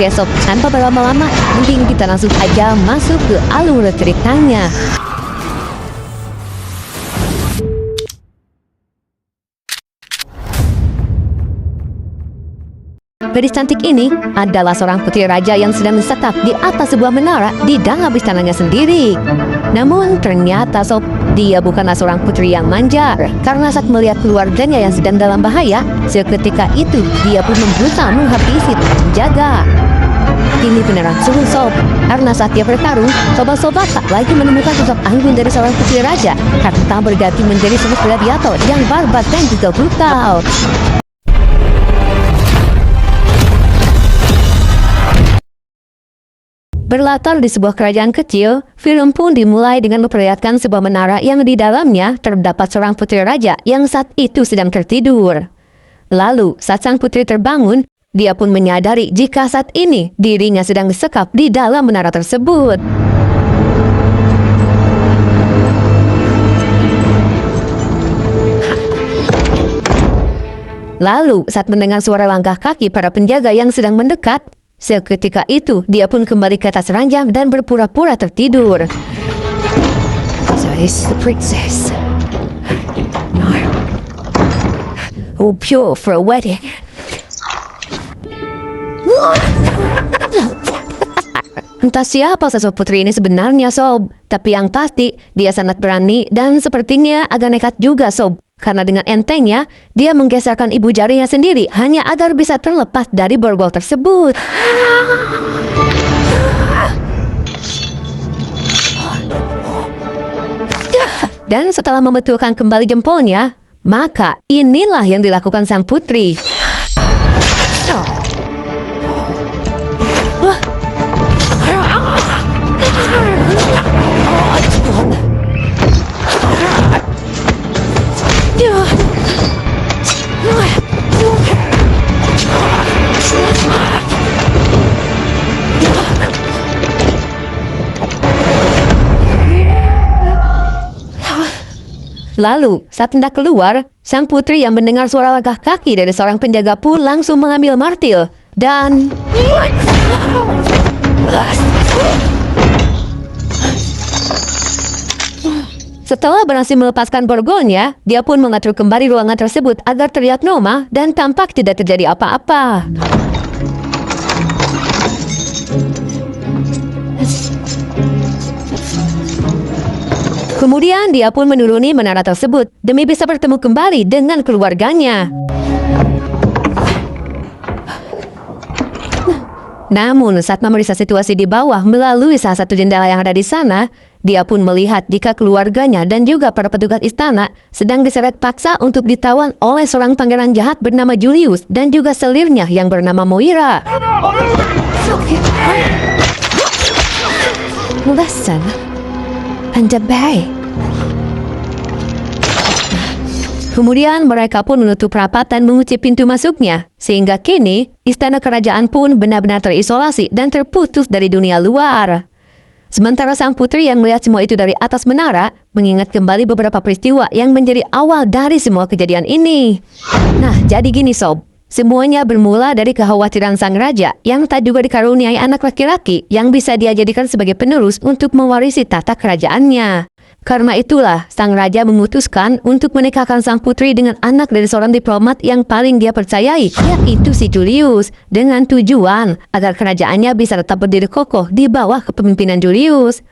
Oke sob, tanpa berlama-lama, mending kita langsung aja masuk ke alur ceritanya. Gadis cantik ini adalah seorang putri raja yang sedang disetap di atas sebuah menara di dalam istananya sendiri. Namun ternyata sob, dia bukanlah seorang putri yang manja. Karena saat melihat keluarganya yang sedang dalam bahaya, seketika itu dia pun berusaha menghabisi penjaga. Ini beneran seru sob, karena saat dia bertarung, sobat-sobat tak lagi menemukan sosok anggun dari seorang putri raja, karena berganti menjadi sosok gladiator yang barbar dan juga brutal. Berlatar di sebuah kerajaan kecil, film pun dimulai dengan memperlihatkan sebuah menara yang di dalamnya terdapat seorang putri raja yang saat itu sedang tertidur. Lalu, saat sang putri terbangun, dia pun menyadari jika saat ini dirinya sedang disekap di dalam menara tersebut. Lalu, saat mendengar suara langkah kaki para penjaga yang sedang mendekat, seketika itu, dia pun kembali ke atas ranjang dan berpura-pura tertidur. So is the princess. Oh, pure for a wedding. Entah siapa sosok putri ini sebenarnya, sob. Tapi yang pasti, dia sangat berani dan sepertinya agak nekat juga, sob. Karena dengan entengnya, dia menggeserkan ibu jarinya sendiri hanya agar bisa terlepas dari borgol tersebut. Dan setelah membetulkan kembali jempolnya, maka inilah yang dilakukan sang putri. Lalu, saat hendak keluar, sang putri yang mendengar suara langkah kaki dari seorang penjaga pun langsung mengambil martil dan... Setelah berhasil melepaskan borgolnya, dia pun mengatur kembali ruangan tersebut agar terlihat normal dan tampak tidak terjadi apa-apa. Kemudian dia pun menuruni menara tersebut demi bisa bertemu kembali dengan keluarganya. Namun saat memeriksa situasi di bawah melalui salah satu jendela yang ada di sana, dia pun melihat jika keluarganya dan juga para petugas istana sedang diseret paksa untuk ditawan oleh seorang pangeran jahat bernama Julius dan juga selirnya yang bernama Moira. Listen. Anda baik. Kemudian mereka pun menutup rapat dan mengunci pintu masuknya, sehingga kini istana kerajaan pun benar-benar terisolasi dan terputus dari dunia luar. Sementara sang putri yang melihat semua itu dari atas menara, mengingat kembali beberapa peristiwa yang menjadi awal dari semua kejadian ini. Nah, jadi gini sob. Semuanya bermula dari kekhawatiran sang raja yang tak juga dikaruniai anak laki-laki yang bisa dia jadikan sebagai penerus untuk mewarisi tahta kerajaannya. Karena itulah, sang raja memutuskan untuk menikahkan sang putri dengan anak dari seorang diplomat yang paling dia percayai, yaitu si Julius, dengan tujuan agar kerajaannya bisa tetap berdiri kokoh di bawah kepemimpinan Julius.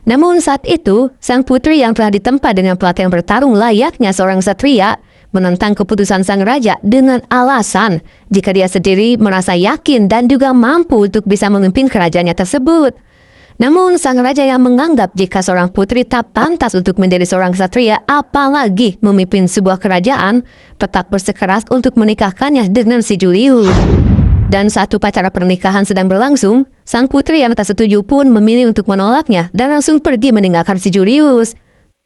Namun saat itu, sang putri yang telah ditempa dengan pelatihan bertarung layaknya seorang satria, menentang keputusan sang raja dengan alasan jika dia sendiri merasa yakin dan juga mampu untuk bisa memimpin kerajaannya tersebut. Namun sang raja yang menganggap jika seorang putri tak pantas untuk menjadi seorang ksatria apalagi memimpin sebuah kerajaan, tetap bersikeras untuk menikahkannya dengan si Julius. Dan saat upacara pernikahan sedang berlangsung, sang putri yang tak setuju pun memilih untuk menolaknya dan langsung pergi meninggalkan si Julius.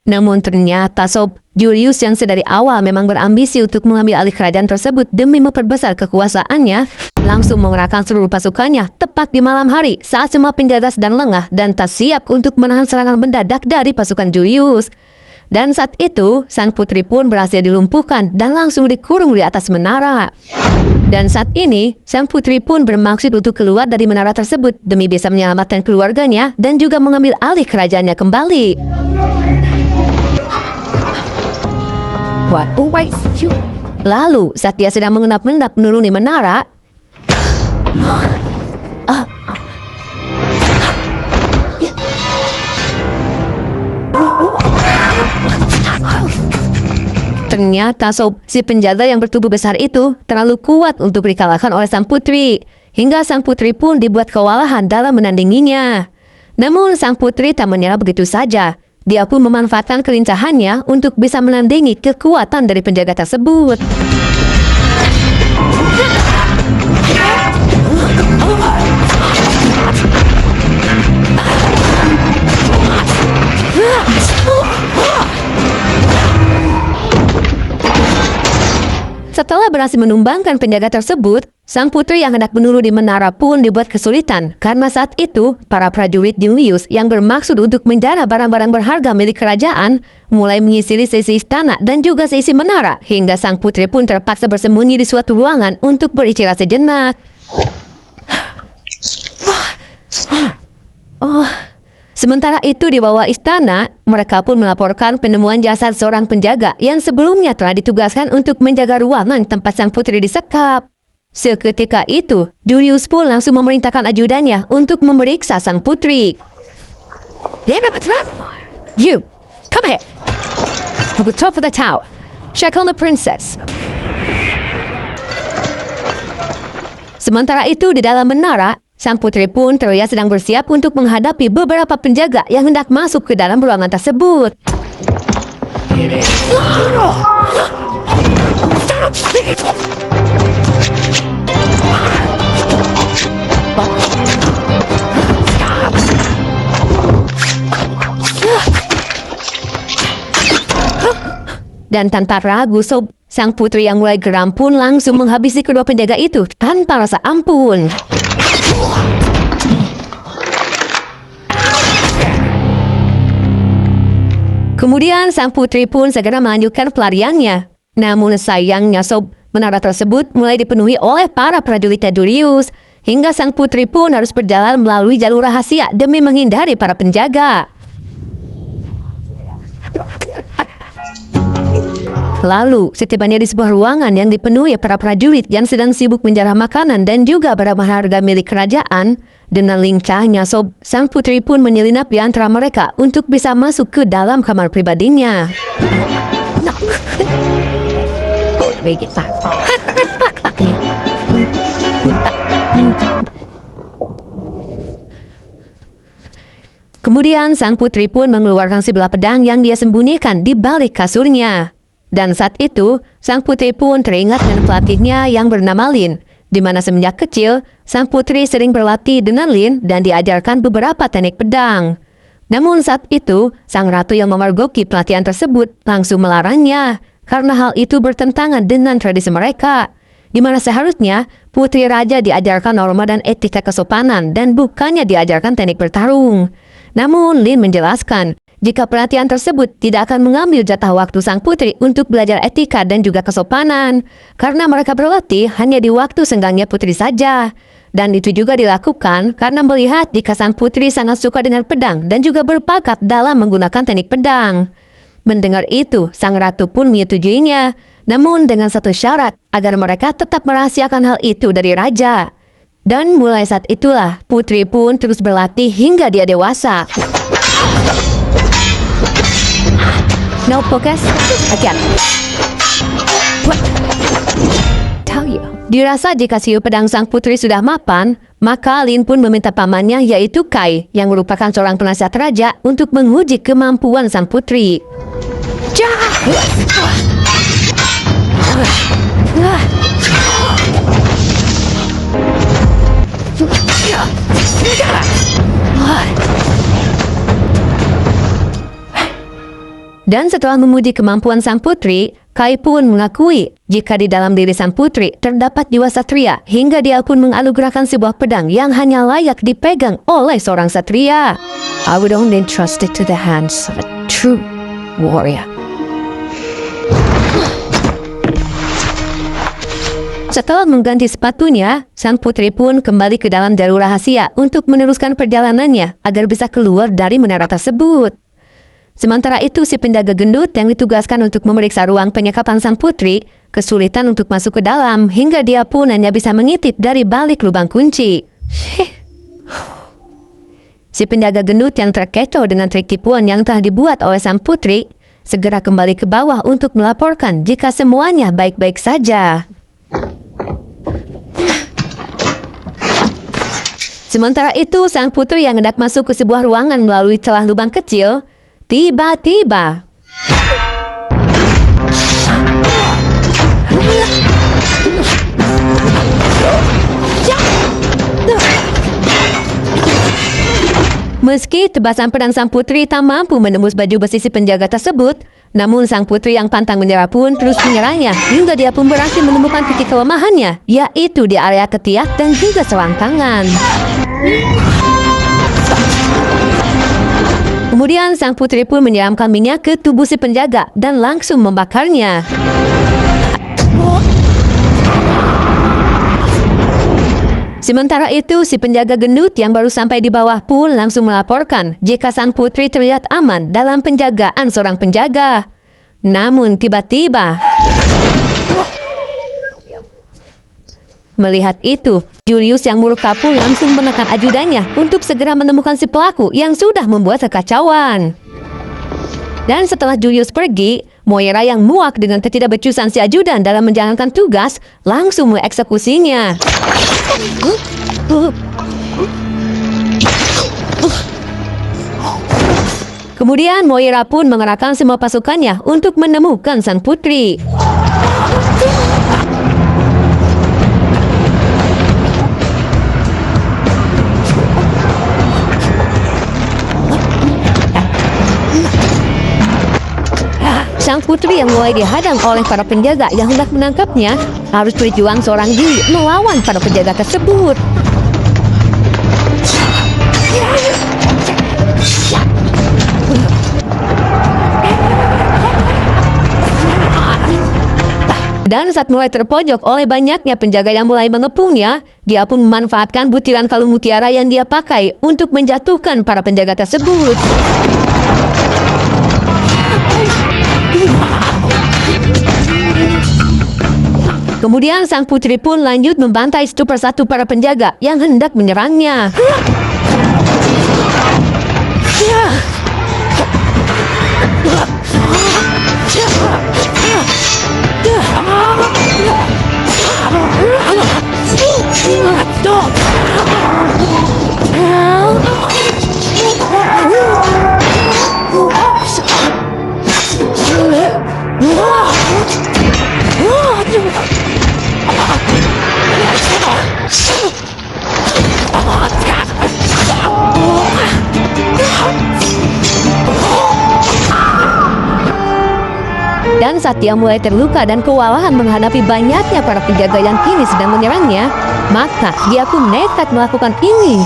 Namun ternyata sob, Julius yang sedari awal memang berambisi untuk mengambil alih kerajaan tersebut demi memperbesar kekuasaannya, langsung mengerahkan seluruh pasukannya tepat di malam hari saat semua penjaga sedang lengah dan tak siap untuk menahan serangan mendadak dari pasukan Julius. Dan saat itu, sang putri pun berhasil dilumpuhkan dan langsung dikurung di atas menara. Dan saat ini, sang putri pun bermaksud untuk keluar dari menara tersebut demi bisa menyelamatkan keluarganya dan juga mengambil alih kerajaannya kembali. Lalu, saat dia sedang mengendap-endap menuruni menara, ternyata si penjaga yang bertubuh besar itu terlalu kuat untuk dikalahkan oleh sang putri. Hingga sang putri pun dibuat kewalahan dalam menandinginya. Namun sang putri tak menyerah begitu saja. Dia pun memanfaatkan kelincahannya untuk bisa menandingi kekuatan dari penjaga tersebut. Setelah berhasil menumbangkan penjaga tersebut, sang putri yang hendak menurun di menara pun dibuat kesulitan karena saat itu para prajurit Julius yang bermaksud untuk menjara barang-barang berharga milik kerajaan mulai menyisiri sisi istana dan juga sisi menara hingga sang putri pun terpaksa bersembunyi di suatu ruangan untuk beristirahat sejenak. Sementara itu di bawah istana, mereka pun melaporkan penemuan jasad seorang penjaga yang sebelumnya telah ditugaskan untuk menjaga ruangan tempat sang putri disekap. Seketika itu, Julius pun langsung memerintahkan ajudannya untuk memeriksa sang putri. You, come here. To the top of the tower. Check on the princess. Sementara itu di dalam menara, sang putri pun terlihat sedang bersiap untuk menghadapi beberapa penjaga yang hendak masuk ke dalam ruangan tersebut. Dan tanpa ragu, sang putri yang mulai geram pun langsung menghabisi kedua penjaga itu tanpa rasa ampun. Kemudian sang putri pun segera melanjutkan pelariannya. Namun sayangnya menara tersebut mulai dipenuhi oleh para prajurit Julius, hingga sang putri pun harus berjalan melalui jalur rahasia demi menghindari para penjaga. Lalu, setibanya di sebuah ruangan yang dipenuhi para prajurit yang sedang sibuk menjarah makanan dan juga barang berharga milik kerajaan, dengan lincahnya sang putri pun menyelinap di antara mereka untuk bisa masuk ke dalam kamar pribadinya. Kemudian sang putri pun mengeluarkan sebilah pedang yang dia sembunyikan di balik kasurnya. Dan saat itu, sang putri pun teringat dengan pelatihnya yang bernama Lin, di mana semenjak kecil, sang putri sering berlatih dengan Lin dan diajarkan beberapa teknik pedang. Namun saat itu, sang ratu yang memergoki pelatihan tersebut langsung melarangnya, karena hal itu bertentangan dengan tradisi mereka, di mana seharusnya putri raja diajarkan norma dan etika kesopanan dan bukannya diajarkan teknik bertarung. Namun Lin menjelaskan, jika pelatihan tersebut tidak akan mengambil jatah waktu sang putri untuk belajar etika dan juga kesopanan, karena mereka berlatih hanya di waktu senggangnya putri saja. Dan itu juga dilakukan karena melihat jika sang putri sangat suka dengan pedang dan juga berbakat dalam menggunakan teknik pedang. Mendengar itu, sang ratu pun menyetujuinya, namun dengan satu syarat agar mereka tetap merahasiakan hal itu dari raja. Dan mulai saat itulah, putri pun terus berlatih hingga dia dewasa. No focus. Again. What? Tell you. Dirasa jika siu pedang sang putri sudah mapan, maka Lin pun meminta pamannya yaitu Kai, yang merupakan seorang penasihat raja, untuk menguji kemampuan sang putri. Dan setelah memuji kemampuan sang putri, Kai pun mengakui jika di dalam diri sang putri terdapat jiwa satria, hingga dia pun menganugerahkan sebuah pedang yang hanya layak dipegang oleh seorang satria. I would only entrust it to the hands of a true warrior. Setelah mengganti sepatunya, sang putri pun kembali ke dalam jalur rahasia untuk meneruskan perjalanannya agar bisa keluar dari menara tersebut. Sementara itu, si penjaga gendut yang ditugaskan untuk memeriksa ruang penyekapan sang putri kesulitan untuk masuk ke dalam hingga dia pun hanya bisa mengintip dari balik lubang kunci. Si penjaga gendut yang terkecoh dengan trik tipuan yang telah dibuat oleh sang putri segera kembali ke bawah untuk melaporkan jika semuanya baik-baik saja. Sementara itu, sang putri yang hendak masuk ke sebuah ruangan melalui celah lubang kecil, tiba-tiba meski tebasan pedang sang putri tak mampu menembus baju besi si penjaga tersebut, namun sang putri yang pantang menyerah pun terus menyerangnya hingga dia pun berhasil menemukan titik kelemahannya, yaitu di area ketiak dan juga selangkangan. Kemudian sang putri pun menyiramkan minyak ke tubuh si penjaga dan langsung membakarnya. Sementara itu, si penjaga gendut yang baru sampai di bawah pun langsung melaporkan jika sang putri terlihat aman dalam penjagaan seorang penjaga. Namun tiba-tiba, melihat itu, Julius yang murka pun langsung menekan ajudannya untuk segera menemukan si pelaku yang sudah membuat kekacauan. Dan setelah Julius pergi, Moira yang muak dengan ketidakbecusan si ajudan dalam menjalankan tugas langsung mengeksekusinya. Kemudian Moira pun mengerahkan semua pasukannya untuk menemukan sang putri. Sang putri yang mulai dihadang oleh para penjaga yang hendak menangkapnya harus berjuang seorang diri melawan para penjaga tersebut. Dan saat mulai terpojok oleh banyaknya penjaga yang mulai mengepungnya, dia pun memanfaatkan butiran kalung mutiara yang dia pakai untuk menjatuhkan para penjaga tersebut. Kemudian sang putri pun lanjut membantai satu persatu para penjaga yang hendak menyerangnya. Dan saat dia mulai terluka dan kewalahan menghadapi banyaknya para penjaga yang kini sedang menyerangnya, maka dia pun nekat melakukan ini.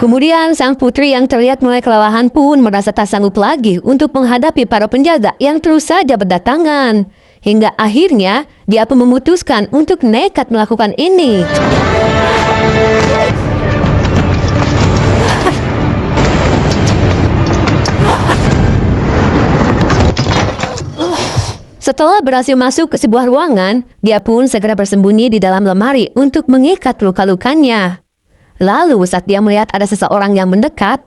Kemudian sang putri yang terlihat mulai kelelahan pun merasa tak sanggup lagi untuk menghadapi para penjaga yang terus saja berdatangan. Hingga akhirnya dia pun memutuskan untuk nekat melakukan ini. Setelah berhasil masuk ke sebuah ruangan, dia pun segera bersembunyi di dalam lemari untuk mengikat luka-lukanya. Lalu saat dia melihat ada seseorang yang mendekat,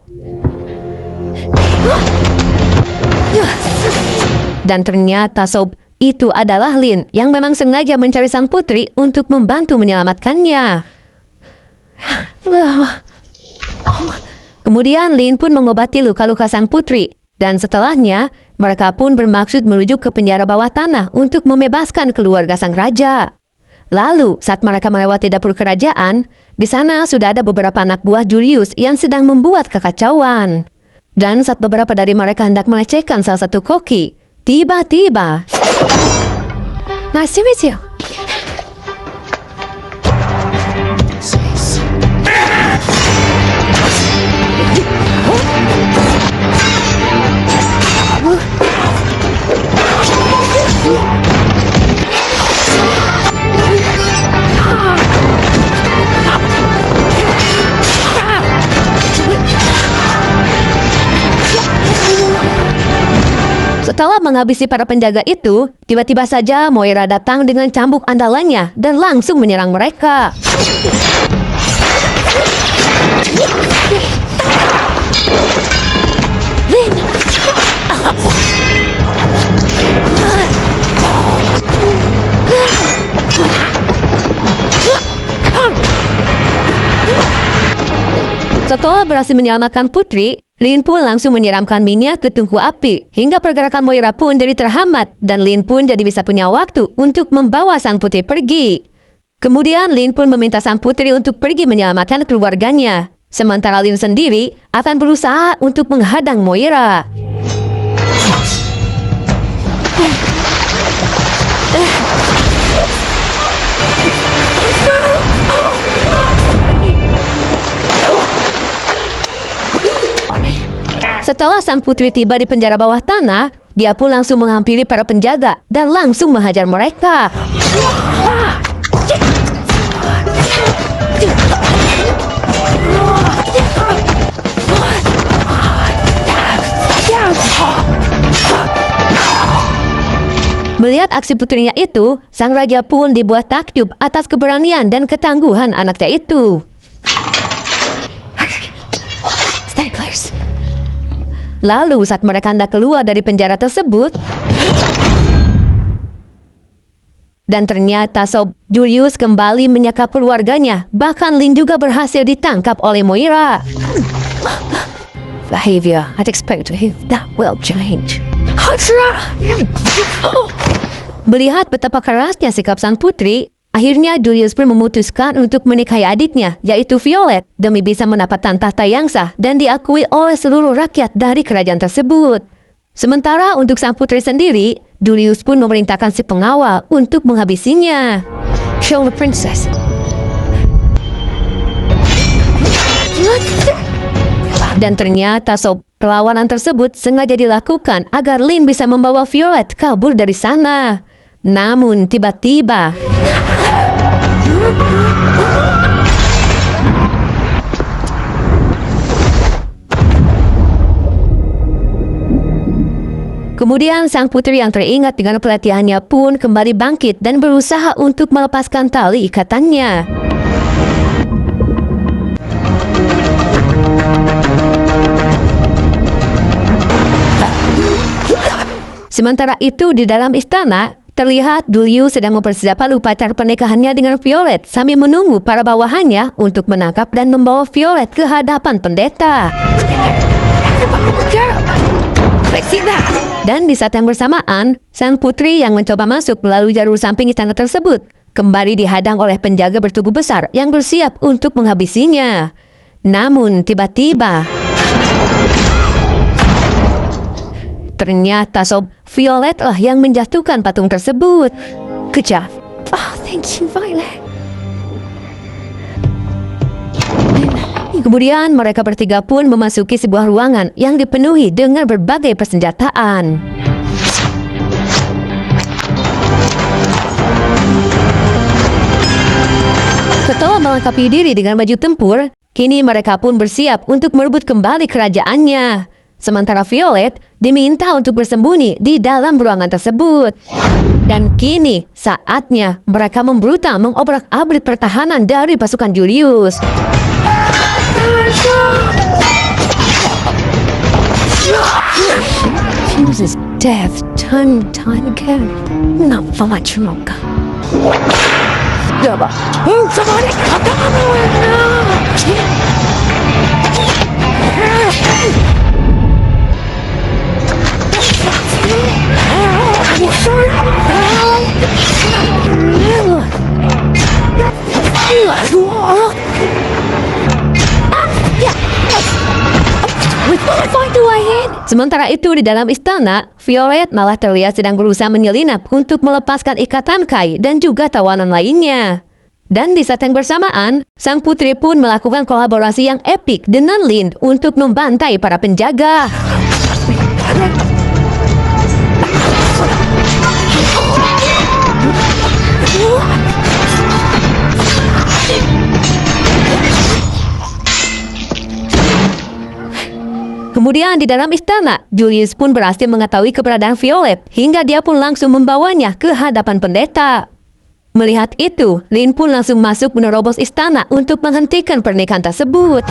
dan ternyata sob, itu adalah Lin yang memang sengaja mencari sang putri untuk membantu menyelamatkannya. Kemudian Lin pun mengobati luka-luka sang putri, dan setelahnya mereka pun bermaksud menuju ke penjara bawah tanah untuk membebaskan keluarga sang raja. Lalu saat mereka melewati dapur kerajaan, di sana sudah ada beberapa anak buah Julius yang sedang membuat kekacauan. Dan saat beberapa dari mereka hendak melecehkan salah satu koki, tiba-tiba, nice to meet you. Setelah menghabisi para penjaga itu, tiba-tiba saja Moira datang dengan cambuk andalannya dan langsung menyerang mereka. Setelah berhasil menyelamatkan putri, Lin pun langsung menyiramkan minyak ke tungku api hingga pergerakan Moira pun jadi terhambat dan Lin pun jadi bisa punya waktu untuk membawa sang putri pergi. Kemudian Lin pun meminta sang putri untuk pergi menyelamatkan keluarganya. Sementara Lin sendiri akan berusaha untuk menghadang Moira. Setelah sang putri tiba di penjara bawah tanah, dia pun langsung menghampiri para penjaga dan langsung menghajar mereka. Melihat aksi putrinya itu, sang raja pun dibuat takjub atas keberanian dan ketangguhan anaknya itu. Lalu saat mereka hendak keluar dari penjara tersebut, dan ternyata Sob Julius kembali menyekap keluarganya. Bahkan Lin juga berhasil ditangkap oleh Moira. Behavior I'd expect to have that will change. Melihat betapa kerasnya sikap sang putri, akhirnya Julius pun memutuskan untuk menikahi adiknya, yaitu Violet, demi bisa mendapatkan tahta yang sah dan diakui oleh seluruh rakyat dari kerajaan tersebut. Sementara untuk sang putri sendiri, Julius pun memerintahkan si pengawal untuk menghabisinya. Kill the princess. Dan ternyata perlawanan tersebut sengaja dilakukan agar Lin bisa membawa Violet kabur dari sana. Namun tiba-tiba kemudian sang putri yang teringat dengan pelatihannya pun kembali bangkit dan berusaha untuk melepaskan tali ikatannya. Sementara itu di dalam istana, terlihat Julius sedang mempersiapkan upacara pernikahannya dengan Violet sambil menunggu para bawahannya untuk menangkap dan membawa Violet ke hadapan pendeta. Dan di saat yang bersamaan, sang putri yang mencoba masuk melalui jalur samping istana tersebut kembali dihadang oleh penjaga bertubuh besar yang bersiap untuk menghabisinya. Namun tiba-tiba ternyata Violet lah yang menjatuhkan patung tersebut. Kejap. Oh, thank you, Violet. Kemudian mereka bertiga pun memasuki sebuah ruangan yang dipenuhi dengan berbagai persenjataan. Setelah melengkapi diri dengan baju tempur, kini mereka pun bersiap untuk merebut kembali kerajaannya. Sementara Violet diminta untuk bersembunyi di dalam ruangan tersebut. Dan kini saatnya mereka membrutal mengobrak-abrik pertahanan dari pasukan Julius. Fuse's death time and time again. Not for much longer. Somebody Sementara itu di dalam istana, Violet malah terlihat sedang berusaha menyelinap untuk melepaskan ikatan Kai dan juga tawanan lainnya. Dan di saat yang bersamaan, sang putri pun melakukan kolaborasi yang epik dengan Lin untuk membantai para penjaga. Kemudian di dalam istana, Julius pun berhasil mengetahui keberadaan Violet hingga dia pun langsung membawanya ke hadapan pendeta. Melihat itu, Lin pun langsung masuk menerobos istana untuk menghentikan pernikahan tersebut.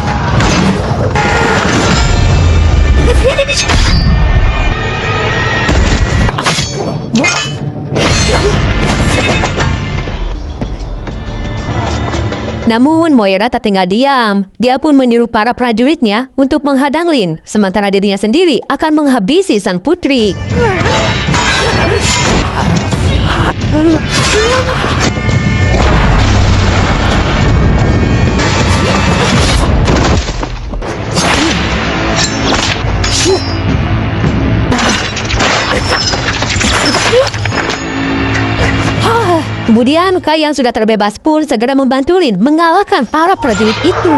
Namun Moira tak tinggal diam. Dia pun menyuruh para prajuritnya untuk menghadang Lin, sementara dirinya sendiri akan menghabisi sang putri. Kemudian Kai yang sudah terbebas pun segera membantu Lin mengalahkan para prajurit itu.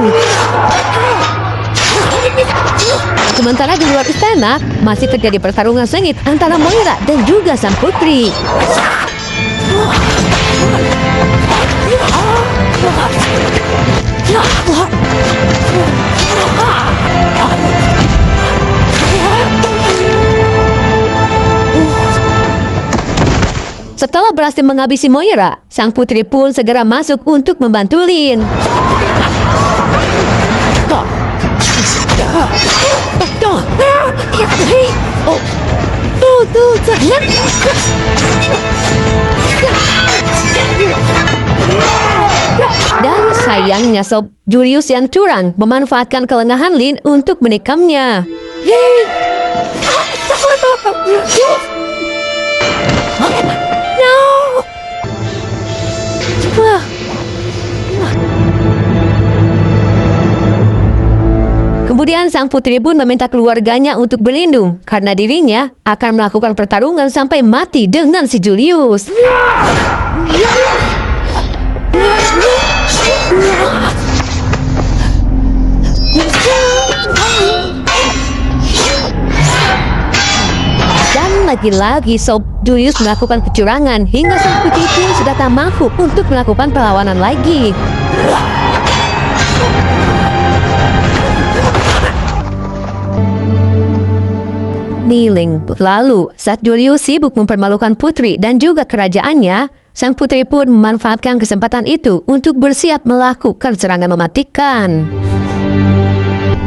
Sementara di luar istana masih terjadi pertarungan sengit antara Moira dan juga sang putri. Setelah berhasil menghabisi Moira, sang putri pun segera masuk untuk membantu Lin. Dan sayangnya Sob, Julius yang curang memanfaatkan kelengahan Lin untuk menikamnya. Kemudian sang putri pun meminta keluarganya untuk berlindung karena dirinya akan melakukan pertarungan sampai mati dengan si Julius. Dan lagi-lagi Sob, Julius melakukan kecurangan hingga sang putri pun sudah tak mampu untuk melakukan perlawanan lagi. Niling. Lalu, saat Julius sibuk mempermalukan putri dan juga kerajaannya, sang putri pun memanfaatkan kesempatan itu untuk bersiap melakukan serangan mematikan.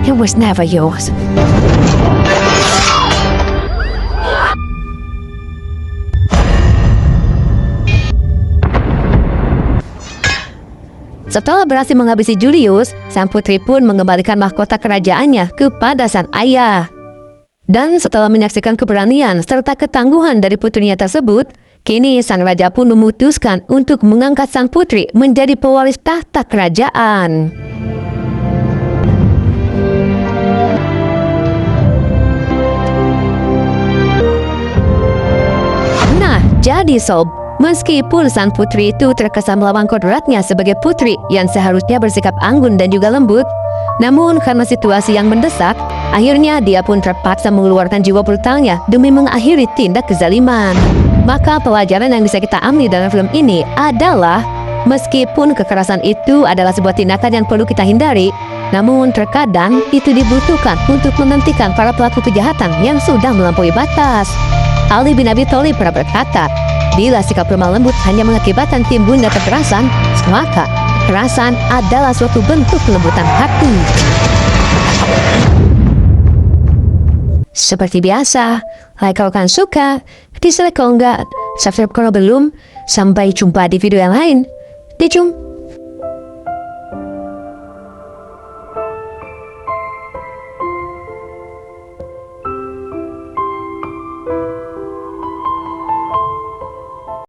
It was never yours. Setelah berhasil menghabisi Julius, sang putri pun mengembalikan mahkota kerajaannya kepada sang ayah. Dan setelah menyaksikan keberanian serta ketangguhan dari putrinya tersebut, kini sang raja pun memutuskan untuk mengangkat sang putri menjadi pewaris tahta kerajaan. Nah, jadi Sob, meskipun sang putri itu terkesan melawan kodratnya sebagai putri yang seharusnya bersikap anggun dan juga lembut, namun karena situasi yang mendesak, akhirnya dia pun terpaksa mengeluarkan jiwa brutalnya demi mengakhiri tindak kezaliman. Maka pelajaran yang bisa kita ambil dalam film ini adalah, meskipun kekerasan itu adalah sebuah tindakan yang perlu kita hindari, namun terkadang itu dibutuhkan untuk menghentikan para pelaku kejahatan yang sudah melampaui batas. Ali bin Abi Thalib pernah berkata, bila sikap lemah lembut hanya mengakibatkan timbulnya kekerasan, maka kekerasan adalah suatu bentuk kelembutan hati. Seperti biasa, like kalau kalian suka, dislike kalau enggak, subscribe kalau belum. Sampai jumpa di video yang lain. Dicum.